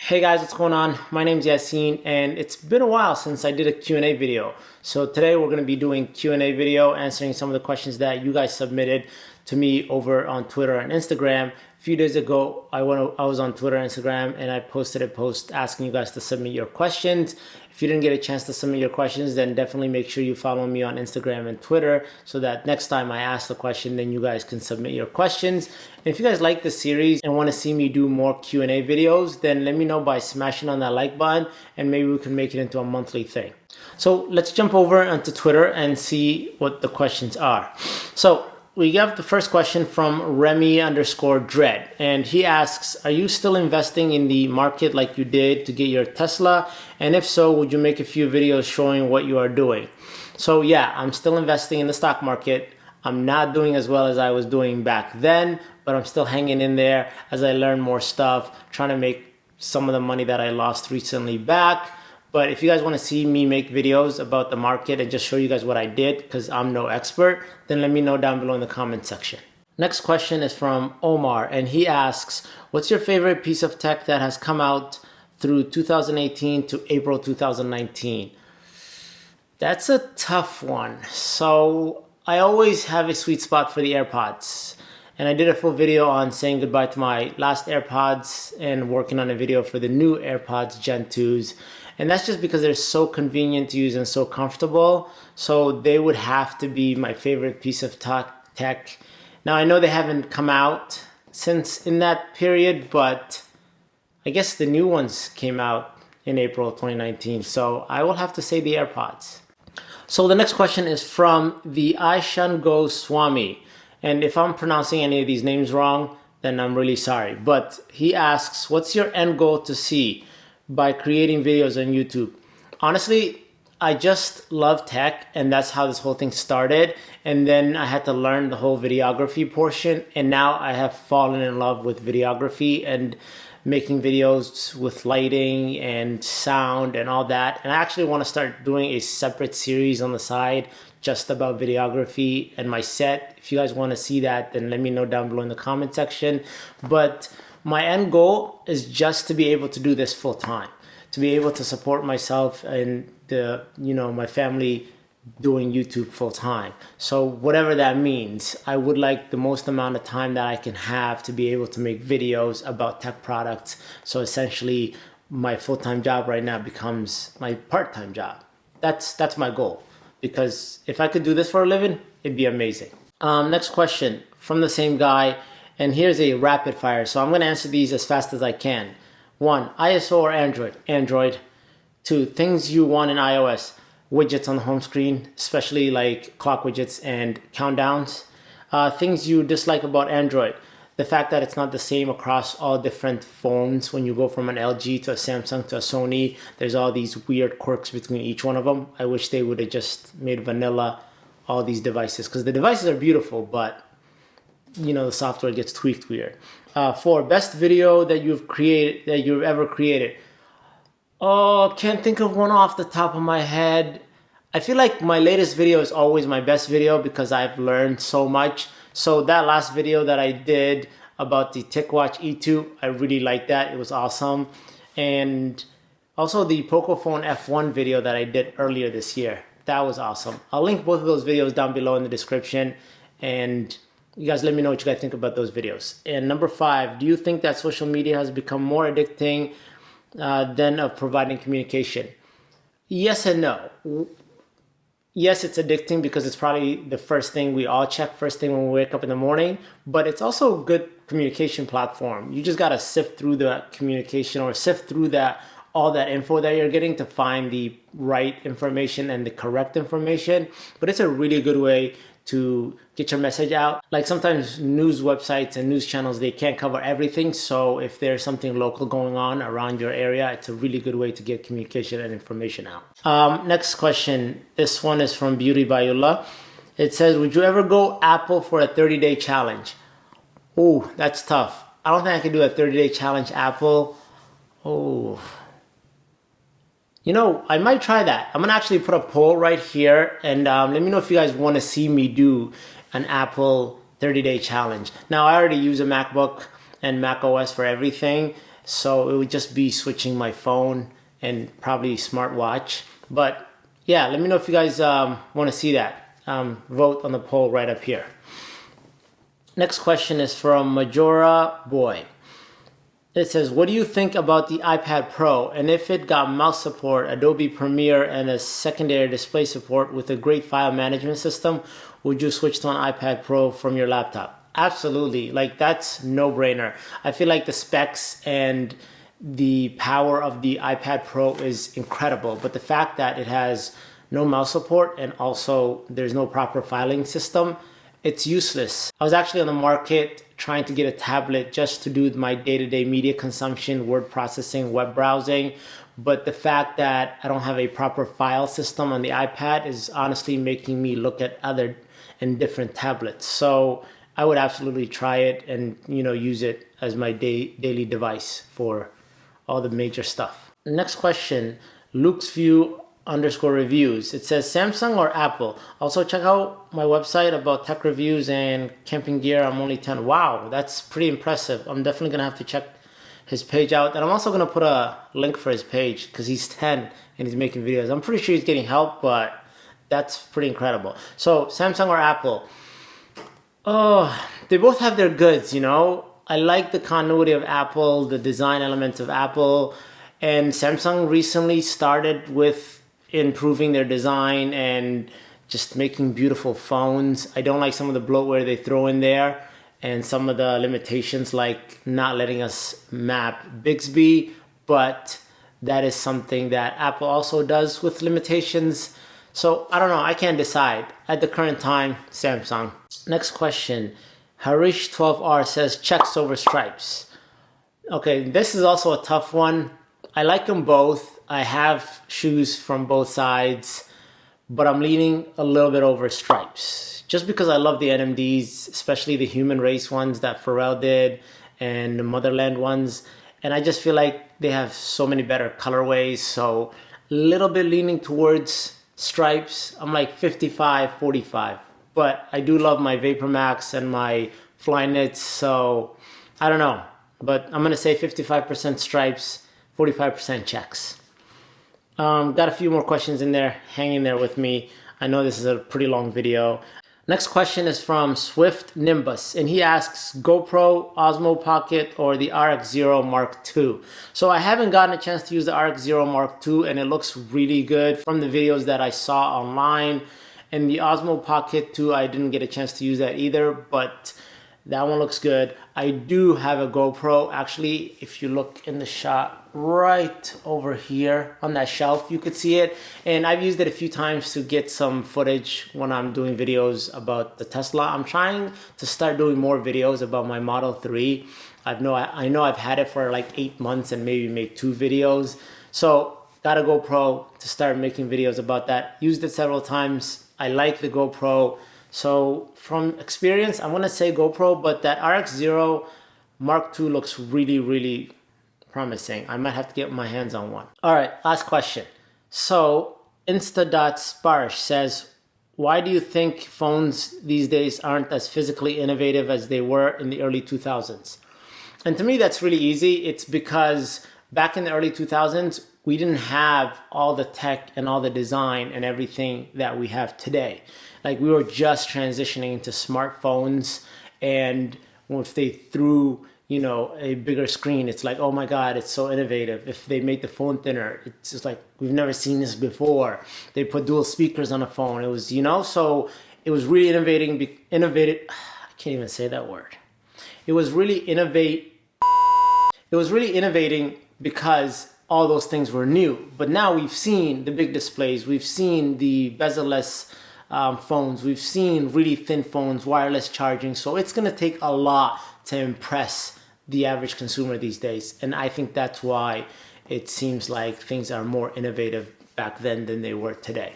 Hey guys, what's going on? My name's Yasin and it's been a while since I did a Q&A video. So today we're going to be doing Q&A video, answering some of the questions that you guys submitted to me over on Twitter and Instagram. A few days ago, I was on Twitter and Instagram and I posted a post asking you guys to submit your questions. If you didn't get a chance to submit your questions, then definitely make sure you follow me on Instagram and Twitter so that next time I ask the question, then you guys can submit your questions. And if you guys like this series and want to see me do more Q&A videos, then let me know by smashing on that like button and maybe we can make it into a monthly thing. So let's jump over onto Twitter and see what the questions are. So we have the first question from Remy_Dread, and he asks, are you still investing in the market like you did to get your Tesla? And if so, would you make a few videos showing what you are doing? So yeah, I'm still investing in the stock market. I'm not doing as well as I was doing back then, but I'm still hanging in there as I learn more stuff, trying to make some of the money that I lost recently back. But if you guys want to see me make videos about the market and just show you guys what I did, because I'm no expert, then let me know down below in the comment section. Next question is from Omar, and he asks, what's your favorite piece of tech that has come out through 2018 to April 2019? That's a tough one. So I always have a sweet spot for the AirPods. And I did a full video on saying goodbye to my last AirPods and working on a video for the new AirPods Gen 2s. And that's just because they're so convenient to use and so comfortable. So they would have to be my favorite piece of tech. Now I know they haven't come out since in that period, but I guess the new ones came out in April 2019. So I will have to say the AirPods. So the next question is from the Aishango Swami. And if I'm pronouncing any of these names wrong, then I'm really sorry. But he asks, what's your end goal to see by creating videos on YouTube? Honestly, I just love tech, and that's how this whole thing started. And then I had to learn the whole videography portion, and now I have fallen in love with videography and making videos with lighting and sound and all that. And I actually want to start doing a separate series on the side just about videography and my set. If you guys want to see that, then let me know down below in the comment section. But my end goal is just to be able to do this full time, to be able to support myself and my family doing YouTube full time. So whatever that means, I would like the most amount of time that I can have to be able to make videos about tech products. So my full-time job right now becomes my part-time job. That's my goal, because if I could do this for a living, it'd be amazing. Next question from the same guy. And here's a rapid fire. So I'm going to answer these as fast as I can. 1, ISO or Android? Android. 2, things you want in iOS. Widgets on the home screen, especially like clock widgets and countdowns. Things you dislike about Android. The fact that it's not the same across all different phones. When you go from an LG to a Samsung to a Sony, there's all these weird quirks between each one of them. I wish they would have just made vanilla all these devices, because the devices are beautiful, but the software gets tweaked weird. 4, best video that you've ever created. Oh, can't think of one off the top of my head. I feel like my latest video is always my best video because I've learned so much. So that last video that I did about the Ticwatch E2, I really liked that. It was awesome. And also the Pocophone F1 video that I did earlier this year. That was awesome. I'll link both of those videos down below in the description. And you guys let me know what you guys think about those videos. And number 5, do you think that social media has become more addicting than of providing communication? Yes and no. Yes, it's addicting because it's probably the first thing we all check first thing when we wake up in the morning, but it's also a good communication platform. You just got to sift through the communication or sift through all that info that you're getting to find the right information and the correct information. But it's a really good way to get your message out. Like sometimes news websites and news channels, they can't cover everything. So if there's something local going on around your area, it's a really good way to get communication and information out. Next question. This one is from Beauty Bayullah. It says, would you ever go Apple for a 30-day challenge? Oh, that's tough. I don't think I could do a 30-day challenge Apple. Oh, I might try that. I'm going to actually put a poll right here, and let me know if you guys want to see me do an Apple 30-day challenge. Now, I already use a MacBook and Mac OS for everything, So it would just be switching my phone and probably smartwatch. But yeah, let me know if you guys want to see that. Vote on the poll right up here. Next question is from Majora Boy. It says, what do you think about the iPad Pro? And if it got mouse support, Adobe Premiere, and a secondary display support with a great file management system, would you switch to an iPad Pro from your laptop? Absolutely. Like, that's no brainer. I feel like the specs and the power of the iPad Pro is incredible, but the fact that it has no mouse support and also there's no proper filing system, it's useless. I was actually on the market trying to get a tablet just to do my day-to-day media consumption, word processing, web browsing, but the fact that I don't have a proper file system on the iPad is honestly making me look at other and different tablets. So I would absolutely try it and use it as my daily device for all the major stuff. Next question, Luke's View _reviews. It says Samsung or Apple. Also check out my website about tech reviews and camping gear. I'm only 10. Wow, that's pretty impressive. I'm definitely gonna have to check his page out, and I'm also gonna put a link for his page because he's 10 and he's making videos. I'm pretty sure he's getting help, but that's pretty incredible. So Samsung or Apple? Oh, they both have their goods, I like the continuity of Apple, the design elements of Apple, and Samsung recently started with improving their design and just making beautiful phones. I don't like some of the bloatware they throw in there and some of the limitations like not letting us map Bixby, but that is something that Apple also does with limitations. So I don't know, I can't decide. At the current time, Samsung. Next question, Harish12R says checks over stripes. Okay, this is also a tough one. I like them both. I have shoes from both sides, but I'm leaning a little bit over stripes. Just because I love the NMDs, especially the human race ones that Pharrell did and the Motherland ones. And I just feel like they have so many better colorways. So a little bit leaning towards stripes. I'm like 55-45. But I do love my Vapor Max and my Flyknits. So I don't know. But I'm going to say 55% stripes, 45% checks. Got a few more questions in there. Hang in there with me. I know this is a pretty long video. Next question is from Swift Nimbus, and he asks GoPro, Osmo Pocket, or the RX0 Mark II. So I haven't gotten a chance to use the RX0 Mark II, and it looks really good from the videos that I saw online. And the Osmo Pocket 2, I didn't get a chance to use that either, but that one looks good. I do have a GoPro. Actually, if you look in the shot right over here on that shelf, you could see it. And I've used it a few times to get some footage when I'm doing videos about the Tesla. I'm trying to start doing more videos about my Model 3. I know I've had it for like 8 months and maybe made 2 videos. So got a GoPro to start making videos about that. Used it several times. I like the GoPro. So from experience, I'm gonna say GoPro, but that RX0 Mark II looks really, really promising. I might have to get my hands on one. All right, last question. So Insta.Sparish says, why do you think phones these days aren't as physically innovative as they were in the early 2000s? And to me, that's really easy. It's because back in the early 2000s, we didn't have all the tech and all the design and everything that we have today. Like, we were just transitioning into smartphones, and if they threw, a bigger screen, it's like, oh my God, it's so innovative. If they made the phone thinner, it's just like, we've never seen this before. They put dual speakers on a phone. It was, so it was really innovative. I can't even say that word. It was really innovating because all those things were new. But now we've seen the big displays. We've seen the bezel-less phones. We've seen really thin phones, wireless charging. So it's going to take a lot to impress the average consumer these days. And I think that's why it seems like things are more innovative back then than they were today.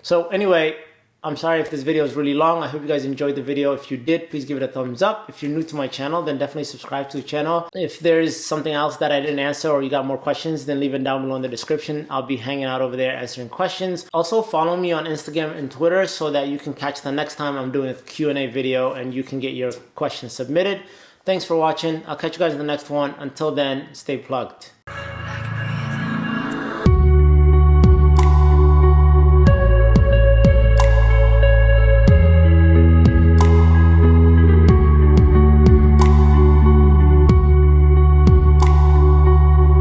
So anyway, I'm sorry if this video is really long. I hope you guys enjoyed the video. If you did, please give it a thumbs up. If you're new to my channel, then definitely subscribe to the channel. If there's something else that I didn't answer or you got more questions, then leave it down below in the description. I'll be hanging out over there answering questions. Also, follow me on Instagram and Twitter so that you can catch the next time I'm doing a Q&A video and you can get your questions submitted. Thanks for watching. I'll catch you guys in the next one. Until then, stay plugged.